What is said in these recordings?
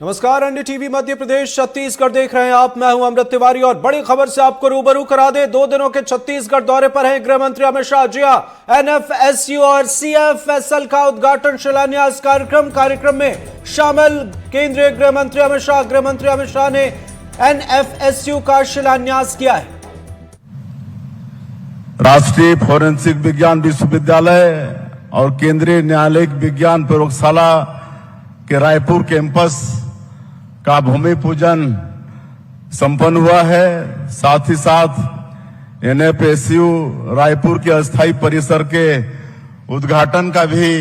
नमस्कार, एनडीटीवी मध्य प्रदेश छत्तीसगढ़ देख रहे हैं आप। मैं हूं अमृत तिवारी और बड़ी खबर से आपको रूबरू करा दे। 2 दिनों के छत्तीसगढ़ दौरे पर हैं गृह मंत्री अमित शाह। जी हां, एनएफएसयू और सीएफएसएल का उद्घाटन शिलान्यास कार्यक्रम में शामिल केंद्रीय गृह मंत्री अमित शाह। गृह मंत्री अमित शाह ने एनएफएसयू का शिलान्यास किया है। राष्ट्रीय फोरेंसिक विज्ञान विश्वविद्यालय और केंद्रीय न्यायालयिक विज्ञान प्रयोगशाला के रायपुर कैंपस का भूमि पूजन संपन्न हुआ है। साथ ही साथ एनएफएसयू रायपुर के अस्थायी परिसर के उद्घाटन का भी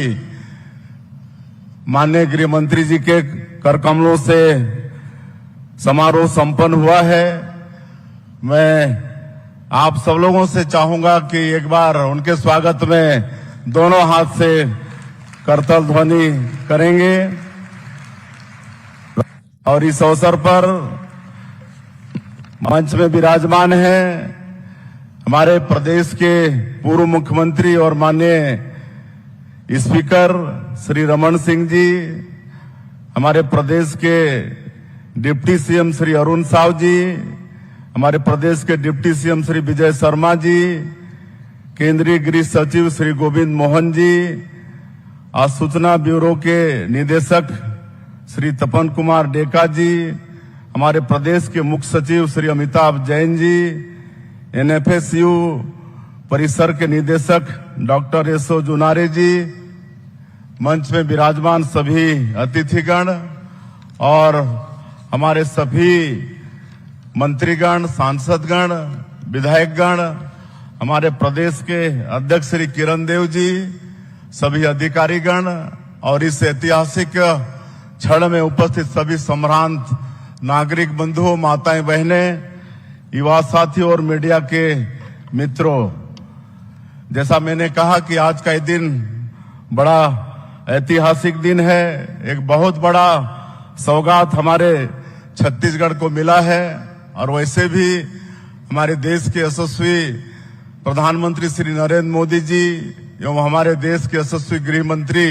माननीय गृह मंत्री जी के कर कमलों से समारोह संपन्न हुआ है। मैं आप सब लोगों से चाहूंगा कि एक बार उनके स्वागत में दोनों हाथ से करताल ध्वनि करेंगे। और इस अवसर पर मंच में विराजमान हैं हमारे प्रदेश के पूर्व मुख्यमंत्री और माननीय स्पीकर श्री रमन सिंह जी, हमारे प्रदेश के डिप्टी सीएम श्री अरुण साव जी, हमारे प्रदेश के डिप्टी सीएम श्री विजय शर्मा जी, केंद्रीय गृह सचिव श्री गोविंद मोहन जी, और सूचना ब्यूरो के निदेशक श्री तपन कुमार डेका जी, हमारे प्रदेश के मुख्य सचिव श्री अमिताभ जैन जी, एनएफएसयू परिसर के निदेशक डॉक्टर एसओ जुनारे जी, मंच में विराजमान सभी अतिथिगण और हमारे सभी मंत्रीगण, सांसदगण, विधायकगण, हमारे प्रदेश के अध्यक्ष श्री किरण देव जी, सभी अधिकारीगण और इस ऐतिहासिक क्षण में उपस्थित सभी सम्रांत नागरिक बंधुओं, माताएं, बहनें, युवा साथियों और मीडिया के मित्रों, जैसा मैंने कहा कि आज का ये दिन बड़ा ऐतिहासिक दिन है। एक बहुत बड़ा सौगात हमारे छत्तीसगढ़ को मिला है और वैसे भी हमारे देश के यशस्वी प्रधानमंत्री श्री नरेंद्र मोदी जी एवं हमारे देश के यशस्वी गृह मंत्री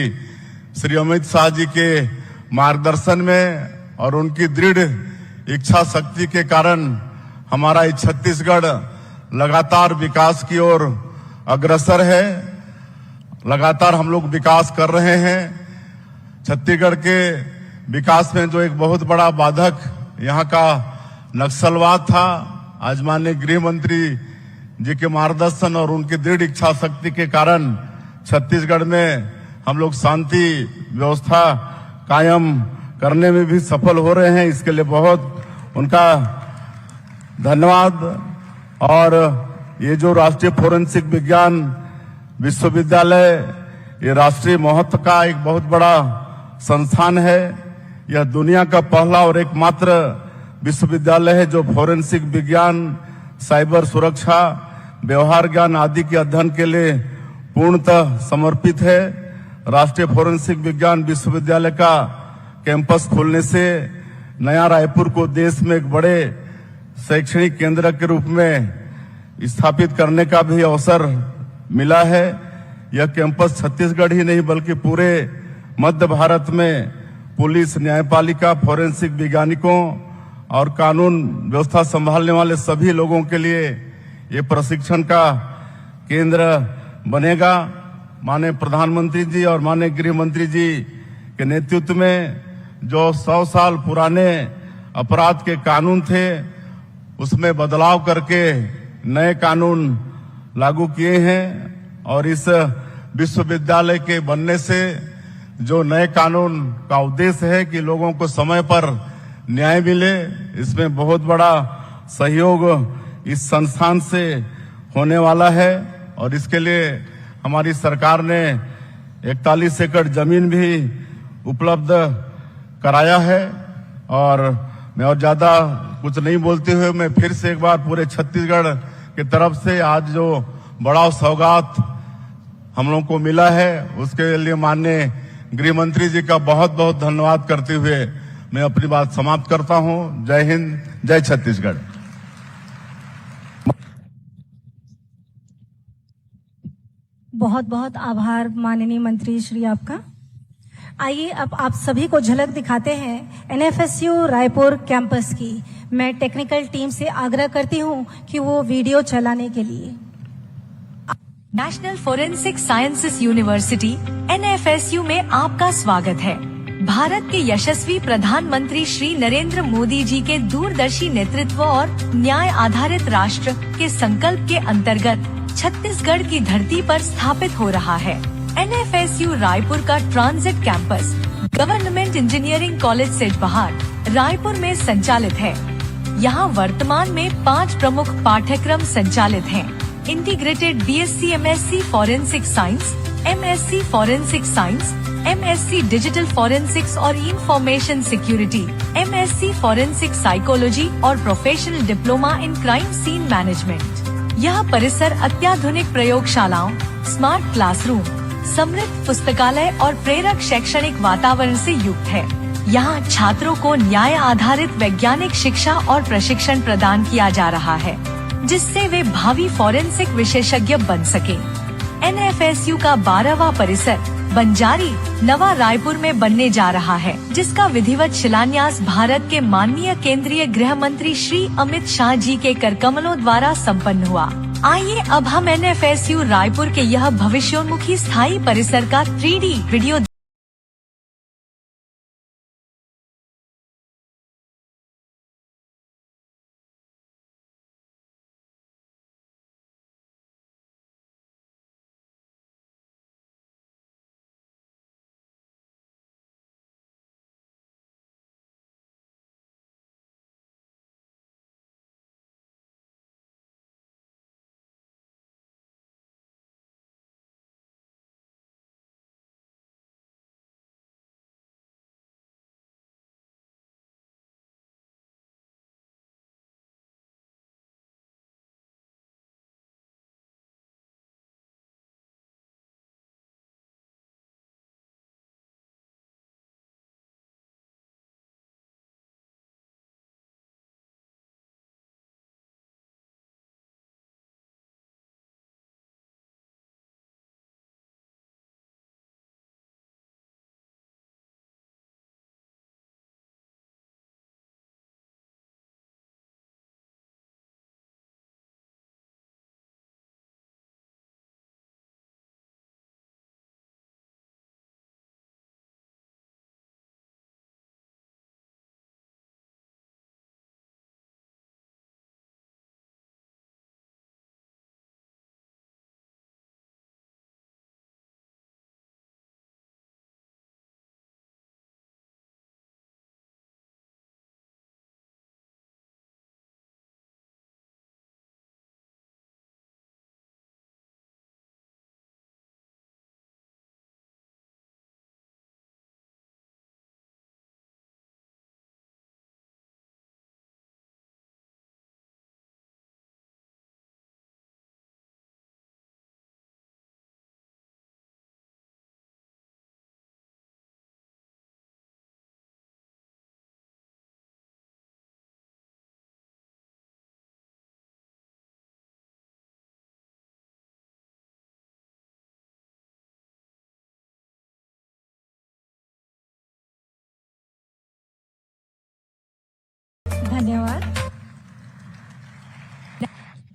श्री अमित शाह जी के मार्गदर्शन में और उनकी दृढ़ इच्छा शक्ति के कारण हमारा ये छत्तीसगढ़ लगातार विकास की ओर अग्रसर है। लगातार हम लोग विकास कर रहे हैं। छत्तीसगढ़ के विकास में जो एक बहुत बड़ा बाधक यहाँ का नक्सलवाद था, आज माननीय गृह मंत्री जी के मार्गदर्शन और उनकी दृढ़ इच्छा शक्ति के कारण छत्तीसगढ़ में हम लोग शांति व्यवस्था कायम करने में भी सफल हो रहे हैं। इसके लिए बहुत उनका धन्यवाद। और ये जो राष्ट्रीय फोरेंसिक विज्ञान विश्वविद्यालय, ये राष्ट्रीय महत्व का एक बहुत बड़ा संस्थान है। यह दुनिया का पहला और एकमात्र विश्वविद्यालय है जो फोरेंसिक विज्ञान, साइबर सुरक्षा, व्यवहार ज्ञान आदि के अध्ययन के लिए पूर्णतः समर्पित है। राष्ट्रीय फोरेंसिक विज्ञान विश्वविद्यालय का कैंपस खोलने से नया रायपुर को देश में एक बड़े शैक्षणिक केंद्र के रूप में स्थापित करने का भी अवसर मिला है। यह कैंपस छत्तीसगढ़ ही नहीं बल्कि पूरे मध्य भारत में पुलिस, न्यायपालिका, फोरेंसिक वैज्ञानिकों और कानून व्यवस्था संभालने वाले सभी लोगों के लिए ये प्रशिक्षण का केंद्र बनेगा। माननीय प्रधानमंत्री जी और माननीय गृह मंत्री जी के नेतृत्व में जो 100 साल पुराने अपराध के कानून थे उसमें बदलाव करके नए कानून लागू किए हैं। और इस विश्वविद्यालय के बनने से जो नए कानून का उद्देश्य है कि लोगों को समय पर न्याय मिले, इसमें बहुत बड़ा सहयोग इस संस्थान से होने वाला है। और इसके लिए हमारी सरकार ने 41 एकड़ जमीन भी उपलब्ध कराया है। और मैं और ज्यादा कुछ नहीं बोलते हुए मैं फिर से एक बार पूरे छत्तीसगढ़ की तरफ से आज जो बड़ा सौगात हम लोगों को मिला है उसके लिए माननीय गृह मंत्री जी का बहुत बहुत धन्यवाद करते हुए मैं अपनी बात समाप्त करता हूं। जय हिंद, जय छत्तीसगढ़। बहुत बहुत आभार माननीय मंत्री श्री आपका। आइए अब आप सभी को झलक दिखाते हैं एनएफएसयू रायपुर कैंपस की। मैं टेक्निकल टीम से आग्रह करती हूं कि वो वीडियो चलाने के लिए। National forensic sciences university NFSU में आपका स्वागत है। भारत के यशस्वी प्रधानमंत्री श्री नरेंद्र मोदी जी के दूरदर्शी नेतृत्व और न्याय आधारित राष्ट्र के संकल्प के अंतर्गत छत्तीसगढ़ की धरती पर स्थापित हो रहा है। एनएफएसयू रायपुर का transit campus government engineering college से बाहर रायपुर में संचालित है। यहाँ वर्तमान में 5 प्रमुख पाठ्यक्रम संचालित हैं। Integrated BSc MSc forensic science, MSc forensic science, MSc digital forensics और information security, MSc forensic psychology और professional diploma in crime scene management. यह परिसर अत्याधुनिक प्रयोगशालाओं, स्मार्ट क्लासरूम, समृद्ध पुस्तकालय और प्रेरक शैक्षणिक वातावरण से युक्त है। यहाँ छात्रों को न्याय आधारित वैज्ञानिक शिक्षा और प्रशिक्षण प्रदान किया जा रहा है, जिससे वे भावी फॉरेंसिक विशेषज्ञ बन सके। एनएफएसयू का 12वां परिसर बंजारी नवा रायपुर में बनने जा रहा है, जिसका विधिवत शिलान्यास भारत के माननीय केंद्रीय गृह मंत्री श्री अमित शाह जी के करकमलों द्वारा संपन्न हुआ। आइए अब हम एनएफएसयू रायपुर के यह भविष्योन्मुखी स्थायी परिसर का 3D वीडियो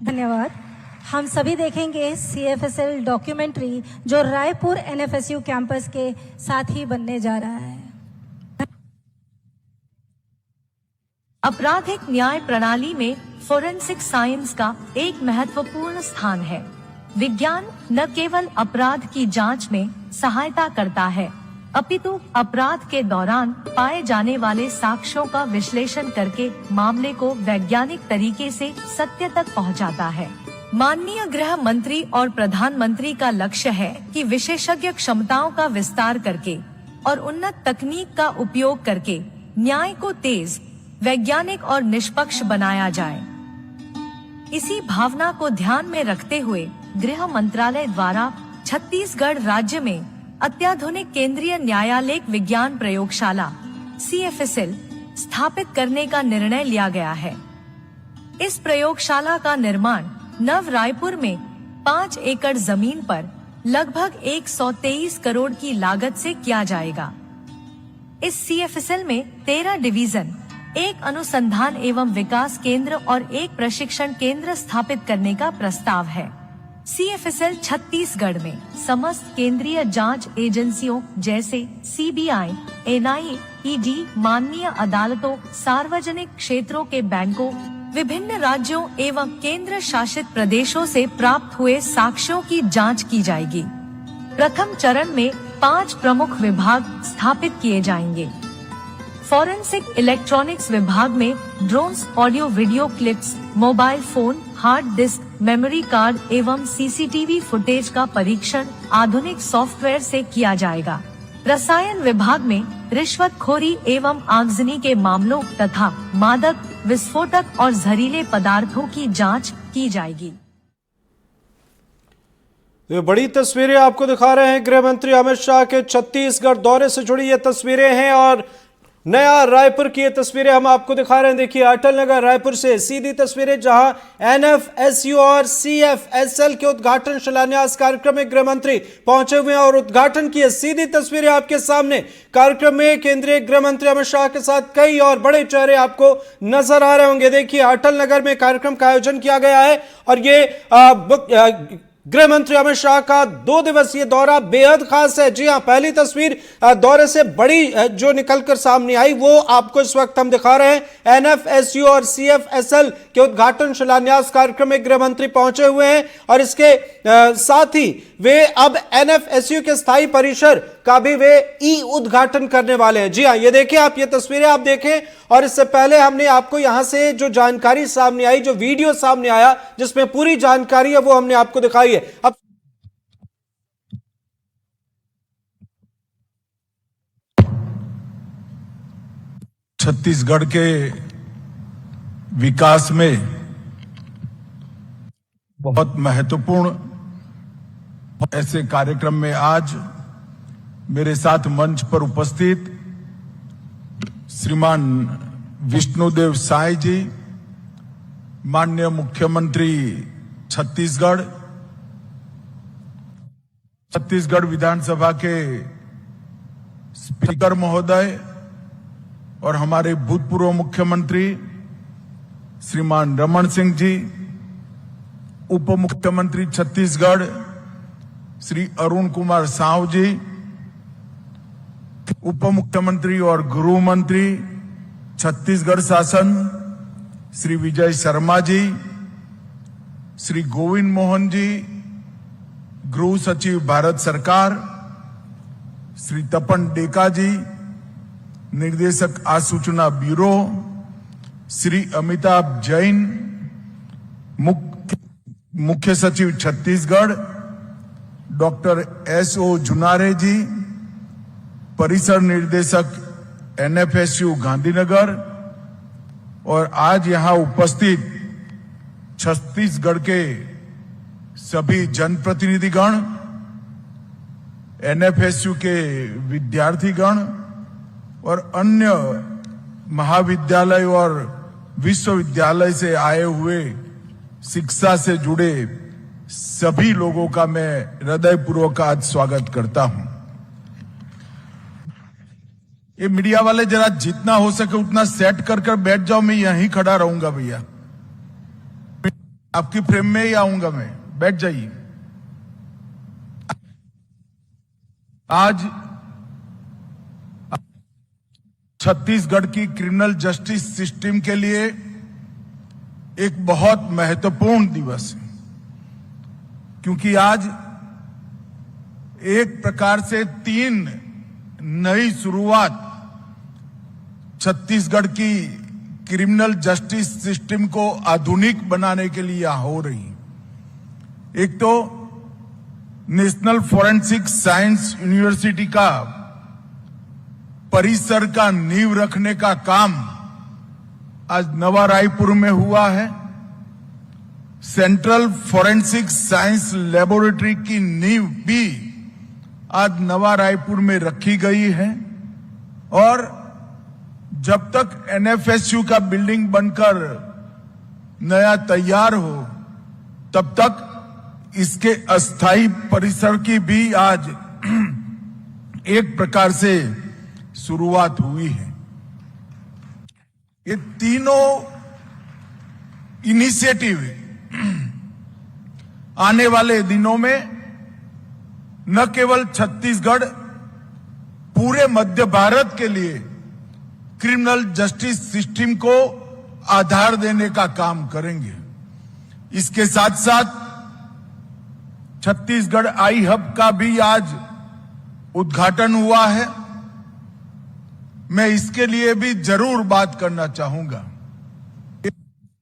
धन्यवाद। हम सभी देखेंगे CFSL डॉक्यूमेंट्री जो रायपुर एनएफएसयू कैंपस के साथ ही बनने जा रहा है। आपराधिक न्याय प्रणाली में फोरेंसिक साइंस का एक महत्वपूर्ण स्थान है। विज्ञान न केवल अपराध की जांच में सहायता करता है, अपितु अपराध के दौरान पाए जाने वाले साक्ष्यों का विश्लेषण करके मामले को वैज्ञानिक तरीके से सत्य तक पहुंचाता है। माननीय गृह मंत्री और प्रधानमंत्री का लक्ष्य है कि विशेषज्ञ क्षमताओं का विस्तार करके और उन्नत तकनीक का उपयोग करके न्याय को तेज, वैज्ञानिक और निष्पक्ष बनाया जाए। इसी भावना को ध्यान में रखते हुए गृह मंत्रालय द्वारा छत्तीसगढ़ राज्य में अत्याधुनिक केंद्रीय न्यायालयिक विज्ञान प्रयोगशाला CFSL स्थापित करने का निर्णय लिया गया है। इस प्रयोगशाला का निर्माण नव रायपुर में 5 एकड़ जमीन पर लगभग 123 करोड़ की लागत से किया जाएगा। इस CFSL में 13 डिवीजन, 1 अनुसंधान एवं विकास केंद्र और 1 प्रशिक्षण केंद्र स्थापित करने का प्रस्ताव है। CFSL छत्तीसगढ़ में समस्त केंद्रीय जांच एजेंसियों जैसे CBI, NIA, ED, माननीय अदालतों, सार्वजनिक क्षेत्रों के बैंकों, विभिन्न राज्यों एवं केंद्र शासित प्रदेशों से प्राप्त हुए साक्ष्यों की जांच की जाएगी। प्रथम चरण में 5 प्रमुख विभाग स्थापित किए जाएंगे। फॉरेंसिक इलेक्ट्रॉनिक्स विभाग में drones, audio video clips, mobile phone, hard disk, memory card एवं CCTV फुटेज का परीक्षण आधुनिक सॉफ्टवेयर से किया जाएगा। रसायन विभाग में रिश्वतखोरी एवं आगजनी के मामलों तथा मादक, विस्फोटक और जहरीले पदार्थों की जांच की जाएगी। ये बड़ी तस्वीरें आपको दिखा रहे हैं गृह मंत्री अमित शाह के छत्तीसगढ़ दौरे से जुड़ी ये तस्वीरें हैं और नया रायपुर की ये तस्वीरें हम आपको दिखा रहे हैं। देखिए, अटल नगर रायपुर से सीधी तस्वीरें जहां NFSU और CFSL के उद्घाटन शिलान्यास कार्यक्रम में गृह मंत्री पहुंचे हुए हैं और उद्घाटन की ये सीधी तस्वीरें आपके सामने। कार्यक्रम में केंद्रीय गृह मंत्री अमित शाह के साथ कई और बड़े चेहरे आपको नजर आ रहे होंगे। देखिए, अटल नगर में कार्यक्रम का आयोजन किया गया है और ये गृह मंत्री अमित शाह का 2 दिवसीय दौरा बेहद खास है। जी हां, पहली तस्वीर दौरे से बड़ी जो निकलकर सामने आई वो आपको इस वक्त हम दिखा रहे हैं। NFSU और CFSL के उद्घाटन शिलान्यास कार्यक्रम में गृह मंत्री पहुंचे हुए हैं और इसके साथ ही वे अब NFSU के स्थायी परिसर का भी वे उद्घाटन करने वाले हैं। जी हां, ये देखिए, आप ये तस्वीरें आप देखें और इससे पहले हमने आपको यहां से जो जानकारी सामने आई, जो वीडियो सामने आया जिसमें पूरी जानकारी है वो हमने आपको दिखाई है। अब छत्तीसगढ़ के विकास में बहुत महत्वपूर्ण ऐसे कार्यक्रम में आज मेरे साथ मंच पर उपस्थित श्रीमान विष्णुदेव साय जी, माननीय मुख्यमंत्री छत्तीसगढ़ विधानसभा के स्पीकर महोदय और हमारे भूतपूर्व मुख्यमंत्री श्रीमान रमन सिंह जी, उप मुख्यमंत्री छत्तीसगढ़ श्री अरुण कुमार साव जी, उप मुख्यमंत्री और गृह मंत्री छत्तीसगढ़ शासन श्री विजय शर्मा जी, श्री गोविंद मोहन जी, गृह सचिव भारत सरकार श्री तपन डेका जी, निर्देशक आसूचना ब्यूरो श्री अमिताभ जैन, मुख्य सचिव छत्तीसगढ़ डॉक्टर SO जुनारे जी, परिसर निर्देशक NFSU गांधीनगर और आज यहां उपस्थित छत्तीसगढ़ के सभी जनप्रतिनिधिगण, NFSU के विद्यार्थीगण और अन्य महाविद्यालय और विश्वविद्यालय से आए हुए शिक्षा से जुड़े सभी लोगों का मैं हृदयपूर्वक आज स्वागत करता हूं। ये मीडिया वाले जरा जितना हो सके उतना सेट कर बैठ जाओ, मैं यहीं खड़ा रहूंगा भैया, आपकी फ्रेम में ही आऊंगा मैं, बैठ जाइए। आज छत्तीसगढ़ की क्रिमिनल जस्टिस सिस्टम के लिए एक बहुत महत्वपूर्ण दिवस है, क्योंकि आज एक प्रकार से 3 नई शुरुआत छत्तीसगढ़ की क्रिमिनल जस्टिस सिस्टम को आधुनिक बनाने के लिए हो रही है। एक तो नेशनल फॉरेंसिक साइंस यूनिवर्सिटी का परिसर का नींव रखने का काम आज नवा रायपुर में हुआ है। सेंट्रल फॉरेंसिक साइंस लेबोरेटरी की नींव भी आज नवा रायपुर में रखी गई है और जब तक NFSU का बिल्डिंग बनकर नया तैयार हो तब तक इसके अस्थायी परिसर की भी आज एक प्रकार से शुरुआत हुई है। ये तीनों इनिशिएटिव आने वाले दिनों में न केवल छत्तीसगढ़, पूरे मध्य भारत के लिए क्रिमिनल जस्टिस सिस्टम को आधार देने का काम करेंगे। इसके साथ साथ छत्तीसगढ़ आई हब का भी आज उद्घाटन हुआ है। मैं इसके लिए भी जरूर बात करना चाहूंगा।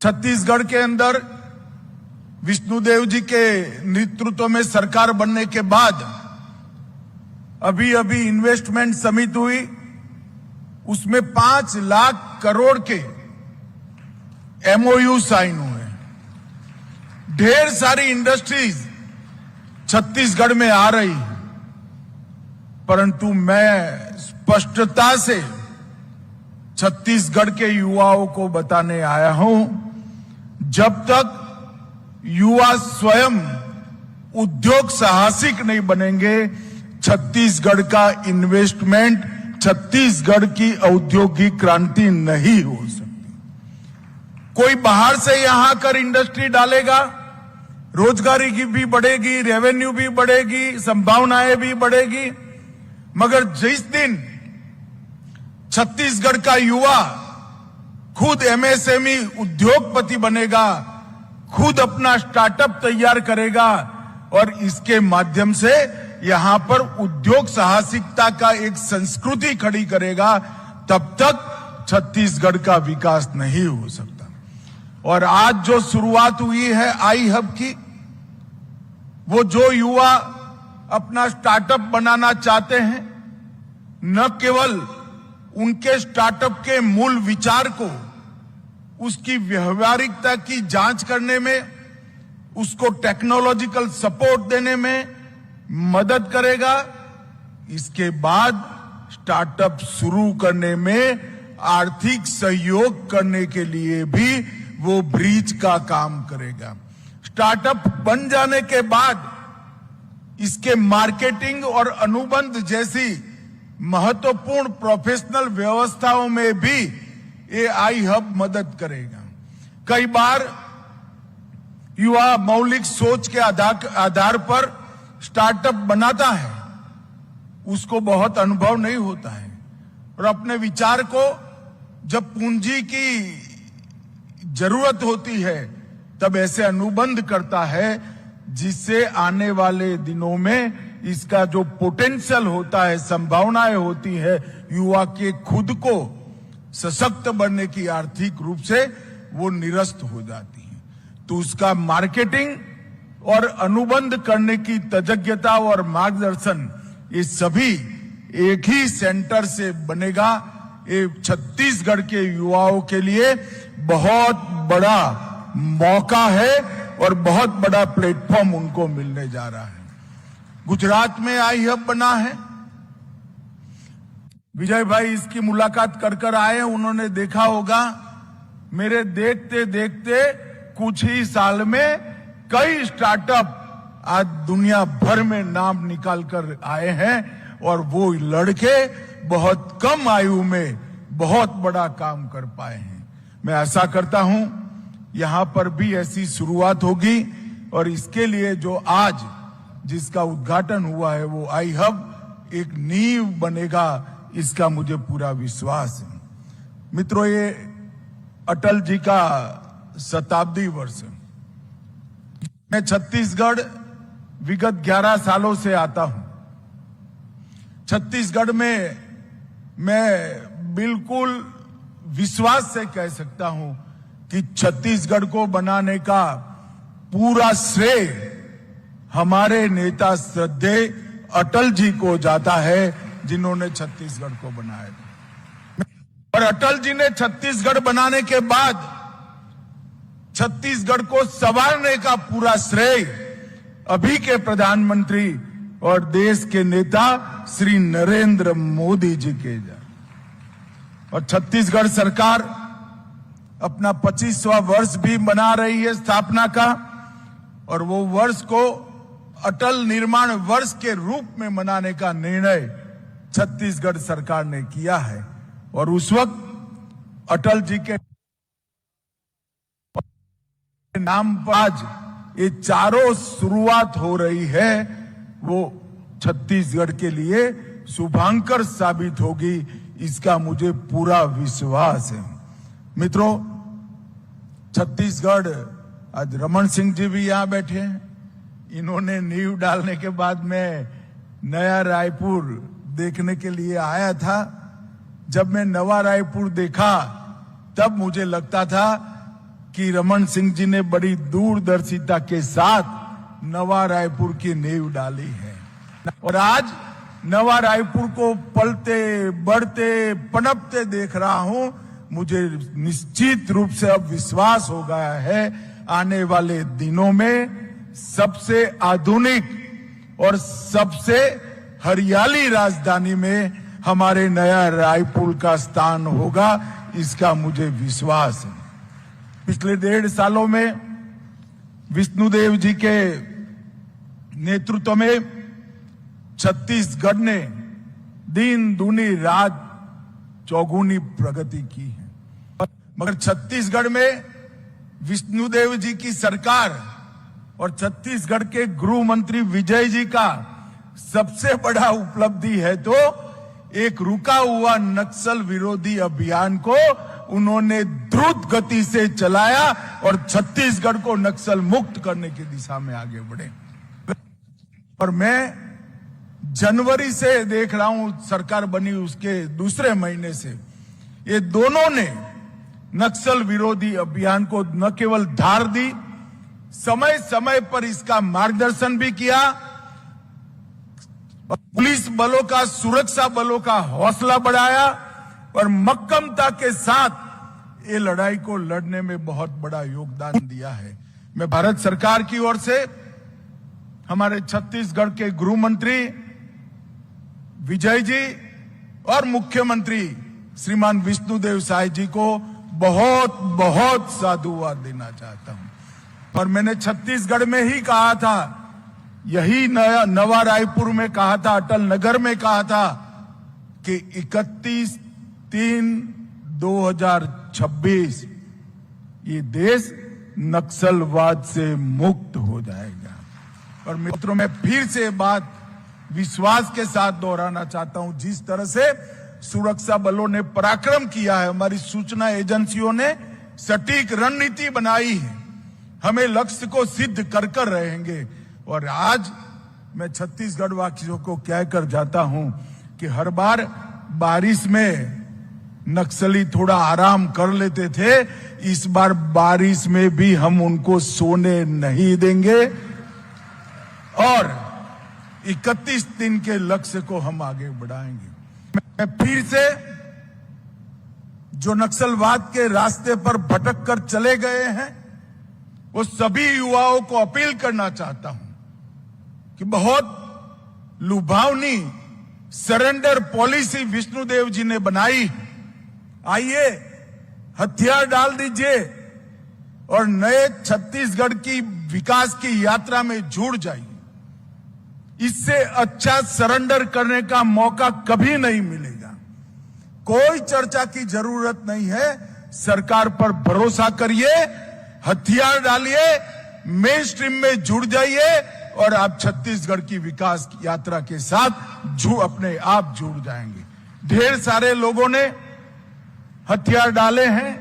छत्तीसगढ़ के अंदर विष्णुदेव जी के नेतृत्व में सरकार बनने के बाद अभी इन्वेस्टमेंट समिट हुई, उसमें 5 लाख करोड़ के MOU साइन हुए। ढेर सारी इंडस्ट्रीज छत्तीसगढ़ में आ रही, परंतु मैं स्पष्टता से छत्तीसगढ़ के युवाओं को बताने आया हूं, जब तक युवा स्वयं उद्योग साहसिक नहीं बनेंगे, छत्तीसगढ़ का इन्वेस्टमेंट, छत्तीसगढ़ की औद्योगिक क्रांति नहीं हो सकती। कोई बाहर से यहां कर इंडस्ट्री डालेगा, रोजगारी की भी बढ़ेगी, रेवेन्यू भी बढ़ेगी, संभावनाएं भी बढ़ेगी, मगर जिस दिन छत्तीसगढ़ का युवा खुद MSME उद्योगपति बनेगा, खुद अपना स्टार्टअप तैयार करेगा और इसके माध्यम से यहां पर उद्योग साहसिकता का एक संस्कृति खड़ी करेगा, तब तक छत्तीसगढ़ का विकास नहीं हो सकता। और आज जो शुरुआत हुई है आई हब की, वो जो युवा अपना स्टार्टअप बनाना चाहते हैं, न केवल उनके स्टार्टअप के मूल विचार को, उसकी व्यवहारिकता की जांच करने में, उसको टेक्नोलॉजिकल सपोर्ट देने में मदद करेगा, इसके बाद स्टार्टअप शुरू करने में आर्थिक सहयोग करने के लिए भी वो ब्रिज का काम करेगा। स्टार्टअप बन जाने के बाद इसके मार्केटिंग और अनुबंध जैसी महत्वपूर्ण प्रोफेशनल व्यवस्थाओं में भी ये आई हब मदद करेगा। कई बार युवा मौलिक सोच के आधार पर स्टार्टअप बनाता है, उसको बहुत अनुभव नहीं होता है और अपने विचार को जब पूंजी की जरूरत होती है तब ऐसे अनुबंध करता है, जिससे आने वाले दिनों में इसका जो पोटेंशियल होता है, संभावनाएं होती है, युवा के खुद को सशक्त बनने की आर्थिक रूप से वो निरस्त हो जाती है। तो उसका मार्केटिंग और अनुबंध करने की तज्ञता और मार्गदर्शन, ये सभी एक ही सेंटर से बनेगा। ये छत्तीसगढ़ के युवाओं के लिए बहुत बड़ा मौका है और बहुत बड़ा प्लेटफॉर्म उनको मिलने जा रहा है। गुजरात में आई हब बना है, विजय भाई इसकी मुलाकात कर आए, उन्होंने देखा होगा, मेरे देखते देखते कुछ ही साल में कई स्टार्टअप आज दुनिया भर में नाम निकाल कर आए हैं और वो लड़के बहुत कम आयु में बहुत बड़ा काम कर पाए हैं। मैं आशा करता हूं यहां पर भी ऐसी शुरुआत होगी और इसके लिए जो आज जिसका उद्घाटन हुआ है वो आई हब एक नींव बनेगा, इसका मुझे पूरा विश्वास है। मित्रों, ये अटल जी का शताब्दी वर्ष है। मैं छत्तीसगढ़ विगत 11 सालों से आता हूं। छत्तीसगढ़ में मैं बिल्कुल विश्वास से कह सकता हूं कि छत्तीसगढ़ को बनाने का पूरा श्रेय हमारे नेता श्रद्धेय अटल जी को जाता है, जिन्होंने छत्तीसगढ़ को बनाया। और अटल जी ने छत्तीसगढ़ बनाने के बाद छत्तीसगढ़ को संवारने का पूरा श्रेय अभी के प्रधानमंत्री और देश के नेता श्री नरेंद्र मोदी जी के जा। और छत्तीसगढ़ सरकार अपना 25वां वर्ष भी मना रही है स्थापना का, और वो वर्ष को अटल निर्माण वर्ष के रूप में मनाने का निर्णय छत्तीसगढ़ सरकार ने किया है। और उस वक्त अटल जी के नाम पर आज ये चारों शुरुआत हो रही है, वो छत्तीसगढ़ के लिए शुभांकर साबित होगी, इसका मुझे पूरा विश्वास है। मित्रों, छत्तीसगढ़, आज रमन सिंह जी भी यहां बैठे हैं, इन्होंने नींव डालने के बाद मैं नया रायपुर देखने के लिए आया था। जब मैं नवा रायपुर देखा तब मुझे लगता था कि रमन सिंह जी ने बड़ी दूरदर्शिता के साथ नवा रायपुर की नींव डाली है। और आज नवा रायपुर को पलते बढ़ते पनपते देख रहा हूं। मुझे निश्चित रूप से अब विश्वास हो गया है, आने वाले दिनों में सबसे आधुनिक और सबसे हरियाली राजधानी में हमारे नया रायपुर का स्थान होगा, इसका मुझे विश्वास है। पिछले 1.5 सालों में विष्णुदेव जी के नेतृत्व में छत्तीसगढ़ ने दिन दूनी रात चौगुनी प्रगति की है। मगर छत्तीसगढ़ में विष्णुदेव जी की सरकार और छत्तीसगढ़ के गृह मंत्री विजय जी का सबसे बड़ा उपलब्धि है तो एक रुका हुआ नक्सल विरोधी अभियान को उन्होंने द्रुत गति से चलाया और छत्तीसगढ़ को नक्सल मुक्त करने की दिशा में आगे बढ़े। और मैं जनवरी से देख रहा हूं, सरकार बनी उसके दूसरे महीने से ये दोनों ने नक्सल विरोधी अभियान को न केवल धार दी, समय समय पर इसका मार्गदर्शन भी किया। पुलिस बलों का, सुरक्षा बलों का हौसला बढ़ाया और मक्कमता के साथ ये लड़ाई को लड़ने में बहुत बड़ा योगदान दिया है। मैं भारत सरकार की ओर से हमारे छत्तीसगढ़ के गृह मंत्री विजय जी और मुख्यमंत्री श्रीमान विष्णुदेव साय जी को बहुत बहुत साधुवाद देना चाहता हूं। और मैंने छत्तीसगढ़ में ही कहा था, यही नवा रायपुर में कहा था, अटल नगर में कहा था कि 31/3/2026 ये देश नक्सलवाद से मुक्त हो जाएगा। और मित्रों, मैं फिर से बात विश्वास के साथ दोहराना चाहता हूं, जिस तरह से सुरक्षा बलों ने पराक्रम किया है, हमारी सूचना एजेंसियों ने सटीक रणनीति बनाई है, हमें लक्ष्य को सिद्ध कर रहेंगे। और आज मैं छत्तीसगढ़ वासियों को कहकर जाता हूं कि हर बार बारिश में नक्सली थोड़ा आराम कर लेते थे, इस बार बारिश में भी हम उनको सोने नहीं देंगे और 31 दिन के लक्ष्य को हम आगे बढ़ाएंगे। मैं फिर से जो नक्सलवाद के रास्ते पर भटक कर चले गए हैं, वो सभी युवाओं को अपील करना चाहता हूं कि बहुत लुभावनी सरेंडर पॉलिसी विष्णुदेव जी ने बनाई। आइए, हथियार डाल दीजिए और नए छत्तीसगढ़ की विकास की यात्रा में जुड़ जाइए। इससे अच्छा सरेंडर करने का मौका कभी नहीं मिलेगा। कोई चर्चा की जरूरत नहीं है, सरकार पर भरोसा करिए, हथियार डालिए, मेन स्ट्रीम में जुड़ जाइए और आप छत्तीसगढ़ की विकास यात्रा के साथ अपने आप जुड़ जाएंगे। ढेर सारे लोगों ने हथियार डाले हैं,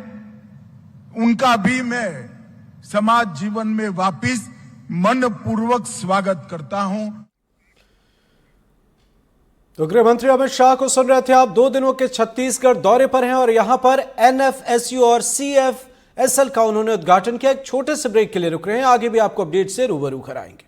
उनका भी मैं समाज जीवन में वापिस मनपूर्वक स्वागत करता हूं। तो गृह मंत्री अमित शाह को सुन रहे थे आप। 2 दिनों के छत्तीसगढ़ दौरे पर हैं और यहां पर NFSU और CFSL का उन्होंने उद्घाटन किया। एक छोटे से ब्रेक के लिए रुक रहे हैं, आगे भी आपको अपडेट से रूबरू कराएंगे।